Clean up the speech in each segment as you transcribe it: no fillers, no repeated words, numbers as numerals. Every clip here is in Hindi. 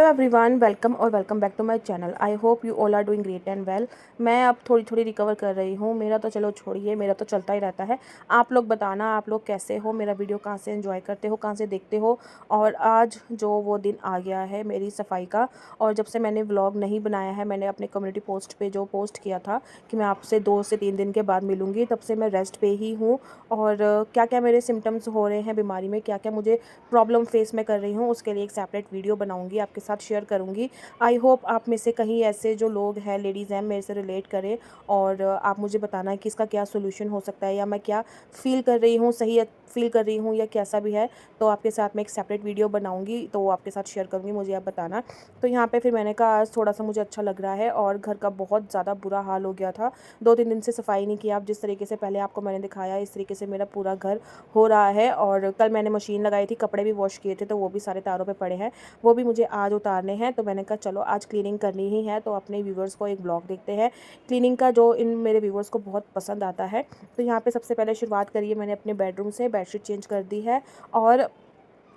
एवरीवन, वेलकम और welcome back to my channel. I hope you all are doing great and well. मैं अब थोड़ी थोड़ी रिकवर कर रही हूँ। मेरा तो चलो छोड़िए, मेरा तो चलता ही रहता है। आप लोग बताना, आप लोग कैसे हो, मेरा वीडियो कहाँ से एंजॉय करते हो, कहाँ से देखते हो। और आज जो वो दिन आ गया है मेरी सफाई का, और जब से मैंने व्लॉग नहीं बनाया है, मैंने अपने कम्युनिटी पोस्ट पे जो पोस्ट किया था कि मैं आपसे 2 से 3 दिन के बाद मिलूँगी, तब से मैं रेस्ट पे ही हूँ। और क्या क्या मेरे सिम्टम्स हो रहे हैं बीमारी में, क्या क्या मुझे प्रॉब्लम फेस मैं कर रही हूँ, उसके लिए एक सेपरेट वीडियो बनाऊंगी, आपके साथ शेयर करूँगी। आई होप आप में से कहीं ऐसे जो लोग हैं, लेडीज़ हैं, मेरे से रिलेट करें। और आप मुझे बताना है कि इसका क्या सोल्यूशन हो सकता है, या मैं क्या फ़ील कर रही हूँ, सही फ़ील कर रही हूँ या कैसा भी है। तो आपके साथ मैं एक सेपरेट वीडियो बनाऊँगी, तो वो आपके साथ शेयर करूँगी, मुझे आप बताना। तो यहाँ पे फिर मैंने कहा आज थोड़ा-सा मुझे अच्छा लग रहा है, और घर का बहुत ज़्यादा बुरा हाल हो गया था। 2-3 दिन से सफाई नहीं की। आप जिस तरीके से पहले आपको मैंने दिखाया, इस तरीके से मेरा पूरा घर हो रहा है। और कल मैंने मशीन लगाई थी, कपड़े भी वॉश किए थे, तो वो भी सारे तारों पे पड़े हैं, वो भी मुझे आज उतारने हैं। तो मैंने कहा चलो आज क्लीनिंग करनी ही है, तो अपने व्यूवर्स को एक ब्लॉग देखते हैं क्लीनिंग का, जो इन मेरे व्यूवर्स को बहुत पसंद आता है। तो यहाँ पे सबसे पहले शुरुआत करिए, मैंने अपने बेडरूम से बेडशीट चेंज कर दी है। और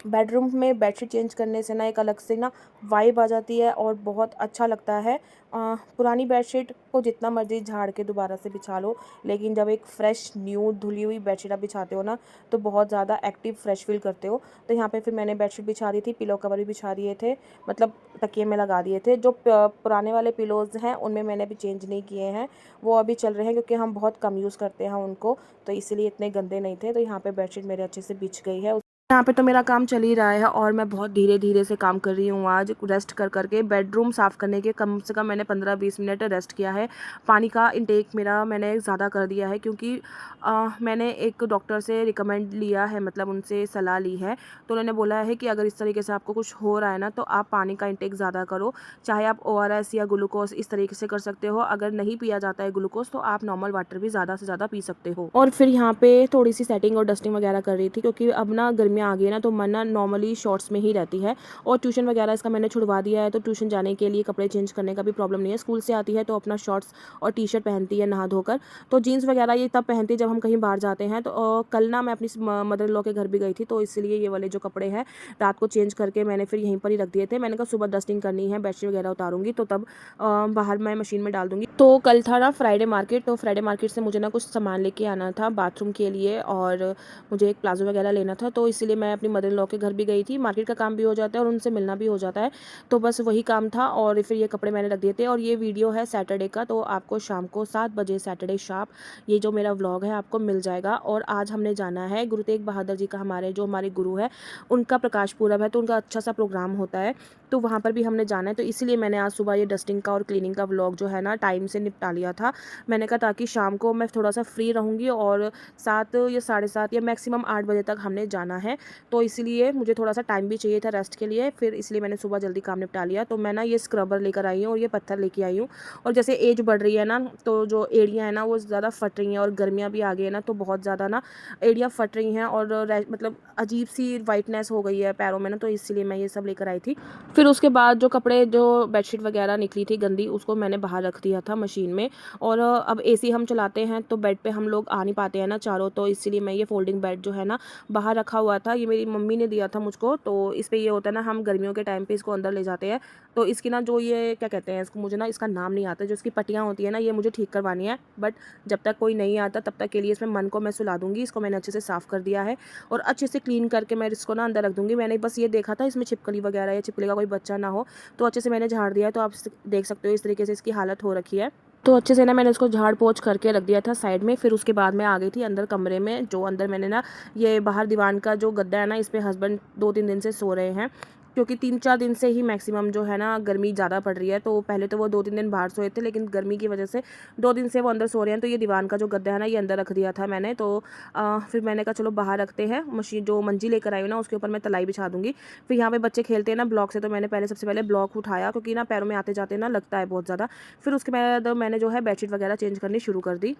बेडरूम में बेडशीट चेंज करने से ना एक अलग से ना वाइब आ जाती है, और बहुत अच्छा लगता है। पुरानी बेडशीट को जितना मर्ज़ी झाड़ के दोबारा से बिछा लो, लेकिन जब एक फ़्रेश न्यू धुली हुई बेडशीट आप बिछाते हो ना, तो बहुत ज़्यादा एक्टिव फ्रेश फील करते हो। तो यहाँ पे फिर मैंने बेडशीट बिछा दी थी, पिलो कवर भी बिछा दिए थे, मतलब तकिए में लगा दिए थे। जो पुराने वाले पिलोज़ हैं उनमें मैंने अभी चेंज नहीं किए हैं, वो अभी चल रहे हैं, क्योंकि हम बहुत कम यूज़ करते हैं उनको, तो इसीलिए इतने गंदे नहीं थे। तो यहाँ पे बेडशीट मेरे अच्छे से बिछ गई है। यहाँ पे तो मेरा काम चल ही रहा है, और मैं बहुत धीरे धीरे से काम कर रही हूँ आज, रेस्ट कर करके। बेडरूम साफ़ करने के कम से कम मैंने 15-20 मिनट रेस्ट किया है। पानी का इंटेक मेरा मैंने ज़्यादा कर दिया है, क्योंकि मैंने एक डॉक्टर से रिकमेंड लिया है, मतलब उनसे सलाह ली है। तो उन्होंने बोला है कि अगर इस तरीके से आपको कुछ हो रहा है ना, तो आप पानी का इंटेक ज़्यादा करो। चाहे आप ORS या ग्लूकोज इस तरीके से कर सकते हो। अगर नहीं पिया जाता है ग्लूकोज, तो आप नॉर्मल वाटर भी ज़्यादा से ज़्यादा पी सकते हो। और फिर यहाँ पे थोड़ी सी सेटिंग और डस्टिंग वगैरह कर रही थी, क्योंकि अब ना गर्मियाँ आ गई है ना, तो मन ना नॉर्मली शॉर्ट्स में ही रहती है। और ट्यूशन वगैरह इसका मैंने छुड़वा दिया है, तो ट्यूशन जाने के लिए कपड़े चेंज करने का भी प्रॉब्लम नहीं है। स्कूल से आती है तो अपना शॉर्ट्स और टी-शर्ट पहनती है नहा धोकर। तो जीन्स वगैरह ये तब पहनती है जब हम कहीं बाहर जाते हैं। तो कल ना मैं अपनी मदर इन लॉ के घर भी गई थी, तो इसलिए ये वाले जो कपड़े हैं रात को चेंज करके मैंने फिर यहीं पर ही रख दिए थे। मैंने कहा सुबह डस्टिंग करनी है, बेडशीट वगैरह उतारूंगी, तो तब बाहर मैं मशीन में डाल दूंगी। तो कल था ना फ्राइडे मार्केट, तो फ्राइडे मार्केट से मुझे ना कुछ सामान लेके आना था बाथरूम के लिए, और मुझे एक प्लाजो वगैरह लेना था। तो इसीलिए मैं अपनी मदर इन लॉ के घर भी गई थी। मार्केट का काम भी हो जाता है और उनसे मिलना भी हो जाता है, तो बस वही काम था। और फिर ये कपड़े मैंने रख दिए थे। और ये वीडियो है सैटरडे का, तो आपको शाम को 7 बजे सैटरडे शार्प ये जो मेरा व्लॉग है आपको मिल जाएगा। और आज हमने जाना है गुरु तेग बहादुर जी का, हमारे गुरु है, उनका प्रकाश पूरब है, तो उनका अच्छा सा प्रोग्राम होता है, तो वहाँ पर भी हमने जाना है। तो इसीलिए मैंने आज सुबह ये डस्टिंग का और क्लीनिंग का व्लॉग जो है ना टाइम से निपटा लिया था। मैंने कहा ताकि शाम को मैं थोड़ा सा फ्री रहूँगी, और 7 या 7:30 या मैक्सिमम 8 बजे तक हमने जाना है। तो इसीलिए मुझे थोड़ा सा टाइम भी चाहिए था रेस्ट के लिए, फिर इसलिए मैंने सुबह जल्दी काम निपटा लिया। तो मैं ना ये स्क्रबर लेकर आई हूँ, और ये पत्थर लेके आई हूँ। और जैसे एज बढ़ रही है ना, तो जो एड़ियाँ हैं ना वो ज़्यादा फट रही हैं, और गर्मियाँ भी आ गई है ना, तो बहुत ज़्यादा ना एड़ियाँ फट रही हैं, और मतलब अजीब सी वाइटनेस हो गई है पैरों में ना, तो इसलिए मैं ये सब लेकर आई थी। फिर उसके बाद जो कपड़े, जो बेडशीट वगैरह निकली थी गंदी, उसको मैंने बाहर रख दिया था मशीन में। और अब AC हम चलाते हैं, तो बेड पे हम लोग आ नहीं पाते हैं ना चारों, तो इसीलिए मैं ये फोल्डिंग बेड जो है ना बाहर रखा हुआ था। ये मेरी मम्मी ने दिया था मुझको, तो इस पे ये होता है ना, हम गर्मियों के टाइम पे इसको अंदर ले जाते हैं। तो इसकी ना जो ये क्या कहते हैं इसको, मुझे ना इसका नाम नहीं आता, जो इसकी पट्टियाँ होती है ना, ये मुझे ठीक करवानी है। बट जब तक कोई नहीं आता तब तक के लिए इसमें मन को मैं सुला दूंगी। इसको मैंने अच्छे से साफ़ कर दिया है, और अच्छे से क्लीन करके मैं इसको ना अंदर रख दूंगी। मैंने बस ये देखा था इसमें छिपकली वगैरह या छिपकली का कोई बच्चा ना हो, तो अच्छे से मैंने झाड़ दिया है। तो आप देख सकते हो इस तरीके से इसकी हालत हो रखी है। तो अच्छे से ना मैंने इसको झाड़ पोंछ करके रख दिया था साइड में। फिर उसके बाद मैं आ गई थी अंदर कमरे में, जो अंदर मैंने ना ये बाहर दीवान का जो गद्दा है ना, इस पे हस्बैंड 2-3 दिन से सो रहे हैं, क्योंकि 3-4 दिन से ही मैक्सिमम जो है ना गर्मी ज़्यादा पड़ रही है। तो पहले तो वो 2-3 दिन बाहर सोए थे, लेकिन गर्मी की वजह से 2 दिन से वो अंदर सो रहे हैं। तो ये दीवान का जो गद्दा है ना, ये अंदर रख दिया था मैंने। तो फिर मैंने कहा चलो बाहर रखते हैं। मशीन जो मंजी लेकर आई हूँ ना, उसके ऊपर मैं तलाई बिछा दूंगी। फिर यहाँ पे बच्चे खेलते हैं ना ब्लॉक से, तो मैंने सबसे पहले ब्लॉक उठाया, क्योंकि ना पैरों में आते जाते ना लगता है बहुत ज़्यादा। फिर उसके बाद मैंने जो है बेडशीट वगैरह चेंज करनी शुरू कर दी।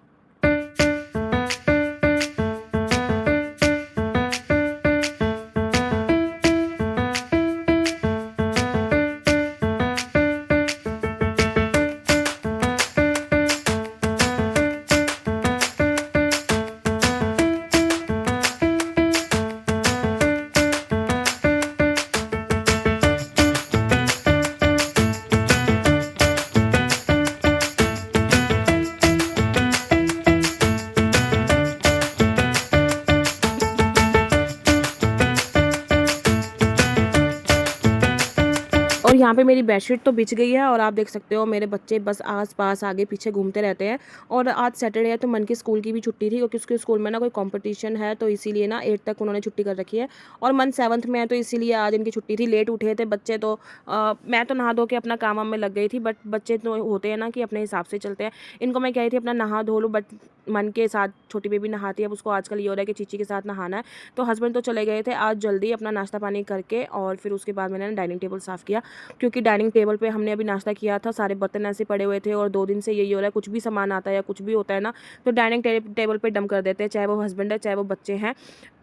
यहाँ पे मेरी बेडशीट तो बिछ गई है और आप देख सकते हो मेरे बच्चे बस आस-पास आगे-पीछे घूमते रहते हैं। और आज सैटरडे है तो मन की स्कूल की भी छुट्टी थी, क्योंकि उसके स्कूल में ना कोई कॉम्पिटिशन है, तो इसीलिए ना 8 तक उन्होंने छुट्टी कर रखी है और मन 7th में है, तो इसीलिए आज इनकी छुट्टी थी। लेट उठे थे बच्चे, तो मैं तो नहा धो के अपना काम वाम में लग गई थी, बट बच्चे तो होते हैं ना कि अपने हिसाब से चलते हैं। इनको मैं कह रही थी अपना नहा धो लूँ, बट मन के साथ छोटी बेबी नहाती है, अब उसको आजकल ये हो रहा है कि चीची के साथ नहाना है। तो हस्बैंड तो चले गए थे आज जल्दी अपना नाश्ता पानी करके, और फिर उसके बाद मैंने डाइनिंग टेबल साफ़ किया, क्योंकि डाइनिंग टेबल पे हमने अभी नाश्ता किया था, सारे बर्तन ऐसे पड़े हुए थे और 2 दिन से यही हो रहा है, कुछ भी सामान आता है या कुछ भी होता है ना, तो डाइनिंग टेबल पे डंप कर देते हैं, चाहे वो हस्बैंड है, चाहे वो बच्चे हैं।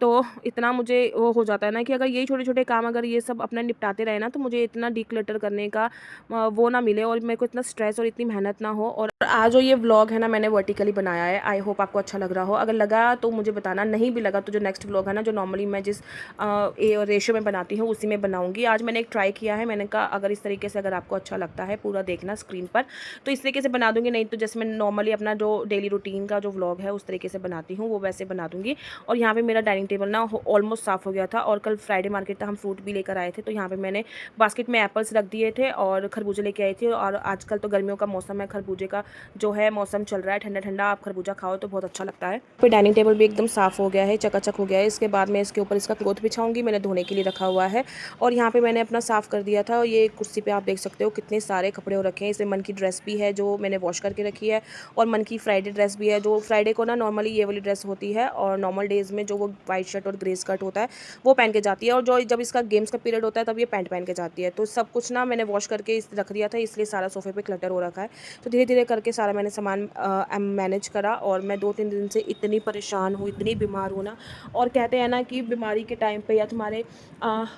तो इतना मुझे वो हो जाता है ना कि अगर यही छोटे-छोटे काम अगर ये सब अपना निपटाते रहे ना, तो मुझे इतना डिक्लटर करने का वो ना मिले और मेरे को इतना स्ट्रेस और इतनी मेहनत ना हो। और आज जो ये व्लॉग है ना मैंने वर्टिकली बनाया है, आई होप आपको अच्छा लग रहा हो। अगर लगा तो मुझे बताना, नहीं भी लगा तो जो नेक्स्ट व्लॉग है ना, जो नॉर्मली मैं जिस रेशियो में बनाती हूँ उसी में बनाऊँगी। आज मैंने एक ट्राई किया है, मैंने कहा अगर इस तरीके से अगर आपको अच्छा लगता है पूरा देखना स्क्रीन पर, तो इस तरीके से बना दूँगी, नहीं तो जैसे मैं नॉर्मली अपना जो डेली रूटीन का जो व्लॉग है उस तरीके से बनाती हूँ वो वैसे बना दूँगी। और यहाँ पे मेरा डाइनिंग टेबल ना ऑलमोस्ट साफ़ हो गया था, और कल फ्राइडे मार्केट था, हम फ्रूट भी लेकर आए थे, तो यहाँ पे मैंने बास्केट में एप्पल्स रख दिए थे और खरबूजे लेके आई थी। और आजकल तो गर्मियों का मौसम है, खरबूजे का जो है मौसम चल रहा है, ठंडा ठंडा, आप खरबूजा खाओ तो बहुत अच्छा लगता है। फिर डाइनिंग टेबल भी एकदम साफ़ हो गया है, चकाचक हो गया है। इसके बाद मैं इसके ऊपर इसका क्लॉथ बिछाऊंगी, मैंने धोने के लिए रखा हुआ है। और यहाँ पे मैंने अपना साफ़ कर दिया था। ये कुर्सी पे आप देख सकते हो कितने सारे कपड़े हो रखे हैं। इसमें मन की ड्रेस भी है जो मैंने वॉश करके रखी है, और मन की फ्राइडे ड्रेस भी है, जो फ्राइडे को ना नॉर्मली ये वाली ड्रेस होती है, और नॉर्मल डेज़ में जो वो वाइट शर्ट और ग्रे स्कर्ट होता है वो पहन के जाती है, और जो जब इसका गेम्स का पीरियड होता है तब ये पैंट पहन के जाती है। तो सब कुछ ना मैंने वॉश करके रख दिया था, इसलिए सारा सोफे पे क्लटर हो रखा है। तो धीरे धीरे करके सारा मैंने सामान मैनेज करा, और मैं 2-3 दिन से इतनी परेशान हूँ, इतनी बीमार हूँ ना। और कहते हैं ना कि बीमारी के टाइम पे या तुम्हारे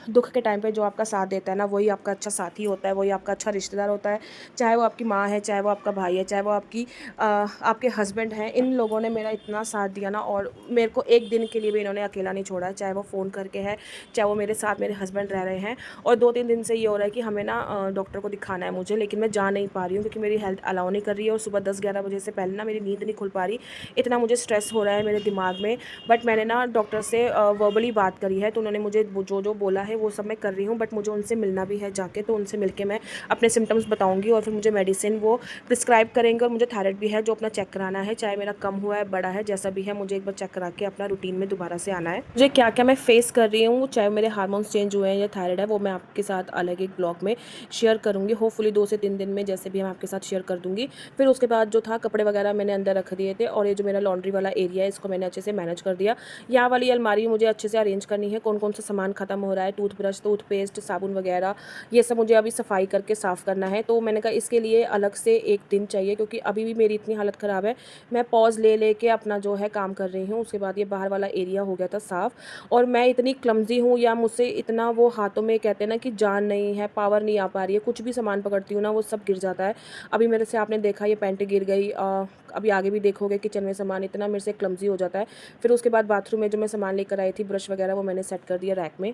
दुख के टाइम पे जो आपका साथ देता है ना, वही आपका अच्छा साथी होता है, वही आपका अच्छा रिश्तेदार होता है। चाहे वो आपकी माँ है, चाहे वो आपका भाई है, चाहे वो आपके हस्बैंड हैं। इन लोगों ने मेरा इतना साथ दिया ना, और मेरे को एक दिन के लिए भी इन्होंने अकेला नहीं छोड़ा है, चाहे वो फ़ोन करके है, चाहे वो मेरे साथ मेरे हस्बैंड रह रहे हैं। और 2-3 दिन से ये हो रहा है कि हमें ना डॉक्टर को दिखाना है मुझे, लेकिन मैं जा नहीं पा रही हूँ, क्योंकि मेरी हेल्थ अलाउ नहीं कर रही है, और सुबह 10-11 बजे से पहले ना मेरी नींद नहीं खुल पा रही। इतना मुझे स्ट्रेस हो रहा है मेरे दिमाग में। बट मैंने ना डॉक्टर से वर्बली बात करी है, तो उन्होंने मुझे जो जो बोला है वो सब मैं कर रही हूँ, बट मुझे उनसे मिलना भी है जाके, तो उनसे मिलके मैं अपने सिम्टम्स बताऊँगी, और फिर मुझे मेडिसिन वो प्रिस्क्राइब करेंगे। और मुझे थायराइड भी है जो अपना चेक कराना है, चाहे मेरा कम हुआ है, बड़ा है, जैसा भी है, मुझे एक बार चेक करा के अपना रूटीन में दोबारा से आना है। मुझे क्या क्या मैं फेस कर रही हूँ, चाहे मेरे हार्मोन्स चेंज हुए हैं या थायराइड है, वो मैं आपके साथ अलग एक ब्लॉग में शेयर करूँगी। होपफुली 2 से 3 दिन में जैसे भी मैं आपके साथ शेयर कर दूँगी। फिर उसके बाद जो था, कपड़े वगैरह मैंने अंदर रख दिए थे, और ये जो मेरा लॉन्ड्री वाला एरिया है इसको मैंने अच्छे से मैनेज कर दिया। यहाँ वाली अलमारी मुझे अच्छे से अरेंज करनी है, कौन कौन सा सामान खत्म हो रहा है, टूथब्रश, टूथपेस्ट, साबुन वगैरह, ये सब मुझे अभी सफाई करके साफ़ करना है। तो मैंने कहा इसके लिए अलग से एक दिन चाहिए, क्योंकि अभी भी मेरी इतनी हालत ख़राब है। मैं पॉज़ ले लेके अपना जो है काम कर रही हूँ। उसके बाद ये बाहर वाला एरिया हो गया था साफ़, और मैं इतनी क्लमज़ी हूँ, या मुझसे इतना वो हाथों में कहते हैं ना कि जान नहीं है, पावर नहीं आ पा रही है, कुछ भी सामान पकड़ती हूँ ना वो सब गिर जाता है। अभी मेरे से आपने देखा ये पैंट गिर गई, अभी आगे भी देखोगे किचन में सामान इतना मेरे से क्लमज़ी हो जाता है। फिर उसके बाद बाथरूम में जो मैं सामान लेकर आई थी, ब्रश वगैरह, वो मैंने सेट कर दिया रैक में।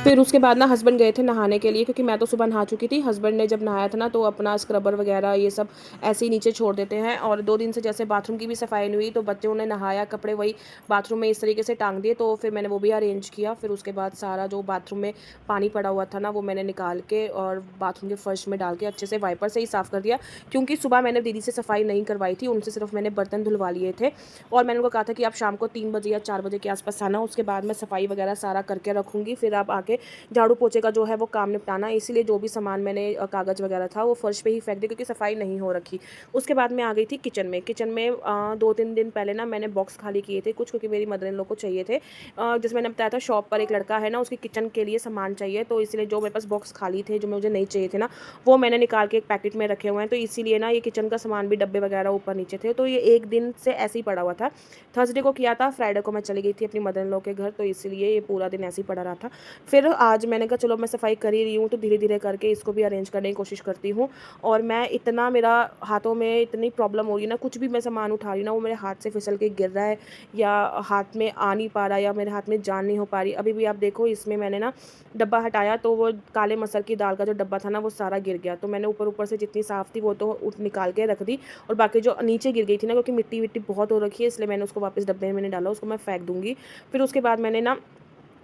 फिर उसके बाद ना हस्बैंड गए थे नहाने के लिए, क्योंकि मैं तो सुबह नहा चुकी थी। हस्बैंड ने जब नहाया था ना, तो अपना स्क्रबर वगैरह ये सब ऐसे ही नीचे छोड़ देते हैं, और 2 दिन से जैसे बाथरूम की भी सफाई नहीं हुई, तो बच्चों ने नहाया, कपड़े वही बाथरूम में इस तरीके से टांग दिए, तो फिर मैंने वो भी अरेंज किया। फिर उसके बाद सारा जो बाथरूम में पानी पड़ा हुआ था ना, वो मैंने निकाल के और बाथरूम के फर्श में डाल के अच्छे से वाइपर से ही साफ़ कर दिया, क्योंकि सुबह मैंने दीदी से सफाई नहीं करवाई थी, उनसे सिर्फ मैंने बर्तन धुलवा लिए थे। और मैंने उनको कहा था कि आप शाम को 3 बजे या 4 बजे के आसपास आना, उसके बाद मैं सफाई वगैरह सारा करके रखूँगी, फिर आप आके झाड़ू पोछे का जो है वो काम निपटाना। इसीलिए जो भी सामान मैंने कागज़ वगैरह था वो फर्श पे ही फेंक दिया, क्योंकि सफाई नहीं हो रखी। उसके बाद मैं आ गई थी किचन में। 2-3 दिन पहले ना मैंने बॉक्स खाली किए थे कुछ, क्योंकि मेरी मदर इन लॉ को चाहिए थे। जैसे मैंने बताया था, शॉप पर एक लड़का है ना, उसकी किचन के लिए सामान चाहिए, तो इसलिए जो मेरे पास बॉक्स खाली थे, जो मुझे नहीं चाहिए थे ना, वो मैंने निकाल के एक पैकेट में रखे हुए हैं। तो इसीलिए ना ये किचन का सामान भी, डब्बे वगैरह ऊपर नीचे थे, तो ये एक दिन से ऐसे ही पड़ा हुआ था। थर्सडे को किया था, फ्राइडे को मैं चली गई थी अपनी मदर इन लॉ के घर, तो इसीलिए ये पूरा दिन ऐसे ही पड़ा रहा था। फिर फिर आज मैंने कहा चलो मैं सफाई कर ही रही हूँ तो धीरे धीरे करके इसको भी अरेंज करने की कोशिश करती हूँ। और मैं इतना, मेरा हाथों में इतनी प्रॉब्लम हो रही है ना, कुछ भी मैं सामान उठा रही हूँ ना वो मेरे हाथ से फिसल के गिर रहा है या हाथ में आ नहीं पा रहा या मेरे हाथ में जान नहीं हो पा रही। अभी भी आप देखो, इसमें मैंने ना डब्बा हटाया तो वो काले मसर की दाल का जो डब्बा था ना वो सारा गिर गया। तो मैंने ऊपर ऊपर से जितनी साफ़ थी वो तो निकाल के रख दी, और बाकी जो नीचे गिर गई थी ना, क्योंकि मिट्टी विट्टी बहुत हो रखी है, इसलिए मैंने उसको वापस डब्बे में नहीं डाला, उसको मैं फेंक दूँगी। फिर उसके बाद मैंने ना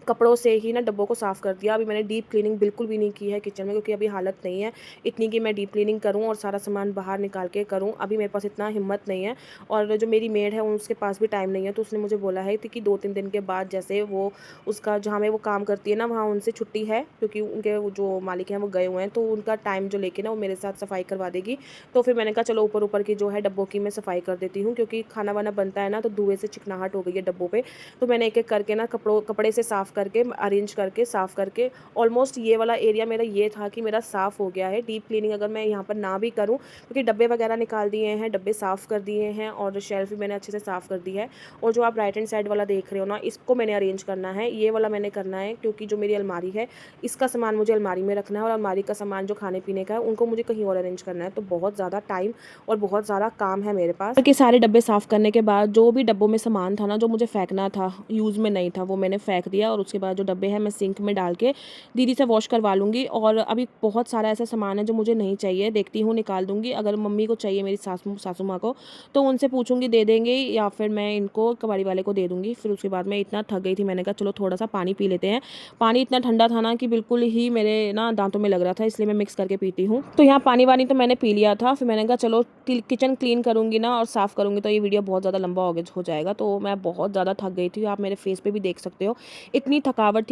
कपड़ों से ही ना डब्बों को साफ़ कर दिया। अभी मैंने डीप क्लीनिंग बिल्कुल भी नहीं की है किचन में, क्योंकि अभी हालत नहीं है इतनी कि मैं डीप क्लीनिंग करूँ और सारा सामान बाहर निकाल के करूँ। अभी मेरे पास इतना हिम्मत नहीं है, और जो मेरी मेड है उसके पास भी टाइम नहीं है। तो उसने मुझे बोला है कि 2-3 दिन के बाद, जैसे वो उसका जहाँ में वो काम करती है ना वहाँ उनसे छुट्टी है, क्योंकि उनके जो मालिक हैं वो गए हुए हैं, तो उनका टाइम जो लेके ना वो मेरे साथ सफाई करवा देगी। तो फिर मैंने कहा चलो ऊपर ऊपर की जो है डब्बों की मैं सफाई कर देती हूँ, क्योंकि खाना वाना बनता है ना तो धुएँ से चिकनाहट हो गई है डब्बों पे। तो मैंने एक एक करके ना कपड़े से साफ़ करके अरेंज करके साफ़ करके ऑलमोस्ट ये वाला एरिया मेरा ये था कि मेरा साफ़ हो गया है। डीप क्लीनिंग अगर मैं यहाँ पर ना भी करूँ, क्योंकि डब्बे वगैरह निकाल दिए हैं, डब्बे साफ़ कर दिए हैं और शेल्फ भी मैंने अच्छे से साफ़ कर दी है। और जो आप राइट हैंड साइड वाला देख रहे हो ना, इसको मैंने अरेंज करना है, ये वाला मैंने करना है, क्योंकि जो मेरी अलमारी है इसका सामान मुझे अलमारी में रखना है, और अलमारी का सामान जो खाने पीने का है उनको मुझे कहीं और अरेंज करना है। तो बहुत ज़्यादा टाइम और बहुत सारा काम है मेरे पास। के सारे डब्बे साफ़ करने के बाद जो भी डब्बों में सामान था ना जो मुझे फेंकना था, यूज़ में नहीं था, वो मैंने फेंक दिया। और उसके बाद जो डब्बे हैं मैं सिंक में डाल के दीदी से वॉश करवा लूँगी। और अभी बहुत सारा ऐसा सामान है जो मुझे नहीं चाहिए, देखती हूँ निकाल दूँगी। अगर मम्मी को चाहिए, मेरी सासू माँ को, तो उनसे पूछूँगी दे देंगे, या फिर मैं इनको कबाड़ी वाले को दे दूँगी। फिर उसके बाद मैं इतना थक गई थी, मैंने कहा चलो थोड़ा सा पानी पी लेते हैं। पानी इतना ठंडा था ना कि बिल्कुल ही मेरे ना दांतों में लग रहा था, इसलिए मैं मिक्स करके पीती हूँ। तो यहाँ पानी वानी तो मैंने पी लिया था। फिर मैंने कहा चलो किचन क्लीन करूँगी ना और साफ़ करूँगी तो ये वीडियो बहुत ज़्यादा लंबा हो जाएगा। तो मैं बहुत ज़्यादा थक गई थी, आप मेरे फेस पे भी देख सकते हो, इतनी थकावट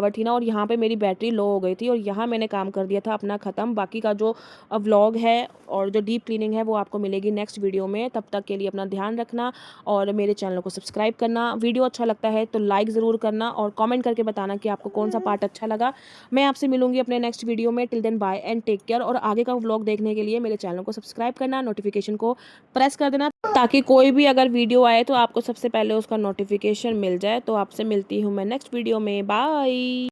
थी ना। और यहाँ पे मेरी बैटरी लो हो गई थी, और यहाँ मैंने काम कर दिया था अपना ख़त्म। बाकी का जो व्लॉग है और जो डीप क्लीनिंग है वो आपको मिलेगी नेक्स्ट वीडियो में। तब तक के लिए अपना ध्यान रखना और मेरे चैनल को सब्सक्राइब करना। वीडियो अच्छा लगता है तो लाइक ज़रूर करना और कमेंट करके बताना कि आपको कौन सा पार्ट अच्छा लगा। मैं आपसे मिलूंगी अपने नेक्स्ट वीडियो में। Till then bye and take care. और आगे का व्लॉग देखने के लिए मेरे चैनल को सब्सक्राइब करना, नोटिफिकेशन को प्रेस कर देना, ताकि कोई भी अगर वीडियो आए तो आपको सबसे पहले उसका नोटिफिकेशन मिल जाए। तो आपसे मिलती हूँ मैं नेक्स्ट वीडियो में। बाय।